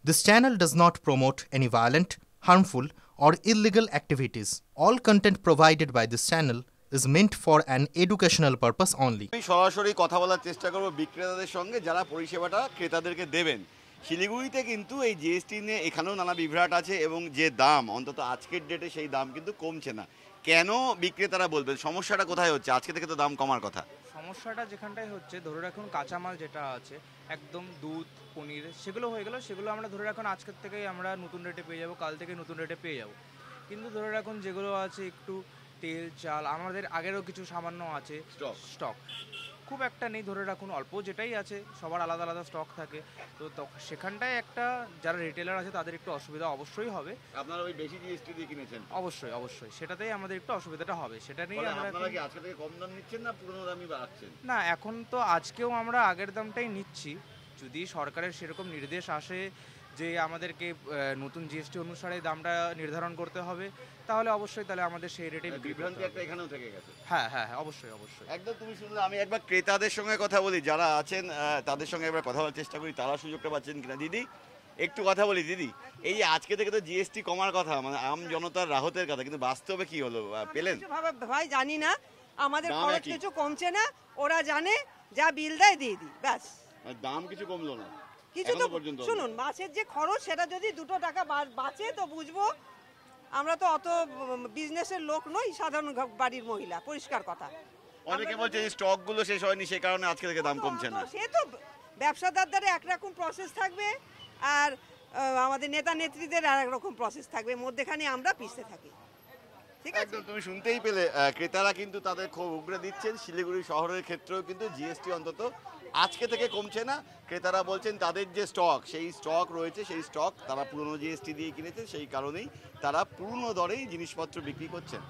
This channel does not promote any violent, harmful, or illegal activities. All content provided by this channel is meant for an educational purpose only. আমি সরাসরি কথা বলার চেষ্টা করব বিক্রেতাদের সঙ্গে যারা পরিষেবাটা ক্রেতাদেরকে দেবেন। শিলিগুড়িতে কিন্তু এই জিএসটি নিয়ে এখানেও নানা বিভ্রাট আছে এবং যে দাম অন্তত আজকের ডেটে সেই দাম কিন্তু কমছে না। কেন বিক্রেতারা বলবেন সমস্যাটা কোথায় হচ্ছে? আজকে থেকে তো দাম কমার কথা। সমস্যাটা যেখানটায় হচ্ছে ধরে রাখুন কাঁচামাল যেটা আছে একদম দুধ পনির সেগুলো হয়ে গেল, সেগুলো আমরা ধরে রাখুন আজকের থেকেই আমরা নতুন রেটে পেয়ে যাব, কাল থেকে নতুন রেটে পেয়ে যাব। কিন্তু ধরে রাখুন যেগুলো আছে একটু তেল চাল আমাদের আগেরও কিছু সামান্য আছে স্টক, খুব একটা নেই, ধরে রাখুন অল্প যেটাই আছে সবার আলাদা আলাদা স্টক থাকে। তো সেখানটায় একটা যারা রিটেলার আছে তাদের একটু অসুবিধা অবশ্যই হবে। আপনারা ওই বেশি জিএসটি দিয়ে কিনেছেন? অবশ্যই অবশ্যই সেটাতেই আমাদের একটু অসুবিধাটা হবে, সেটা নিয়ে আপনারা কি আজকে থেকে কম দাম নিচ্ছেন না পুরনো দামই বাড়াচ্ছেন? না, এখন তো আজকেও আমরা আগের দামটাই নিচ্ছি। যদি সরকারের সেরকম নির্দেশ আসে যে আমাদেরকে নতুন জিএসটি অনুসারে দামটা নির্ধারণ করতে হবে তাহলে অবশ্যই তাহলে আমাদের সেই রেটে বিভ্রান্তি একটা এখানেও থেকে গেছে। হ্যাঁ হ্যাঁ হ্যাঁ অবশ্যই অবশ্যই একদম তুমি শুনলে। আমি একবার ক্রেতাদের সঙ্গে কথা বলি, যারা আছেন তাদের সঙ্গে একবার কথা বলার চেষ্টা করি, তারা সুযোগটা পাচ্ছেন কিনা। দিদি একটু কথা বলি। দিদি, এই আজকে থেকে তো জিএসটি কমার কথা, মানে আম জনতার রাহতের কথা, কিন্তু বাস্তবে কি হলো পেলেন? ভাই জানি না, আমাদের খরচ কিছু কমছে না, ওরা জানে যা বিল দেয় দিয়ে দিই ব্যাস। দাম কিছু কমলো না কিছু তো শুনুন, মাছের যে খরচ সেটা যদি 2 টাকা বাঁচে তো বুঝবো। আমরা তো অত বিজনেসের লোক নই, সাধারণ বাড়ির মহিলা, পরিষ্কার কথা। অনেকে বলছে এই স্টক গুলো শেষ হয়নি সেই কারণে আজকে থেকে দাম কমছে না। সে তো ব্যবসাদারদের একরকম প্রসেস থাকবে আর আমাদের নেতা নেত্রীদের আর একরকম প্রসেস থাকবে, মধ্যেখানে আমরা পিছতে থাকি। ঠিক আছে, তুমি শুনতেই পেলে ক্রেতারা কিন্তু তাদের ক্ষোভ উগরে দিচ্ছেন। শিলিগুড়ি শহরের ক্ষেত্রেও কিন্তু জিএসটি অন্তত আজকে থেকে কমছে না। ক্রেতারা বলছেন তাদের যে সেই স্টক রয়েছে, সেই স্টক তারা পুরনো জিএসটি দিয়ে কিনেছে, সেই কারণেই তারা পুরনো দরেই জিনিসপত্র বিক্রি করছেন।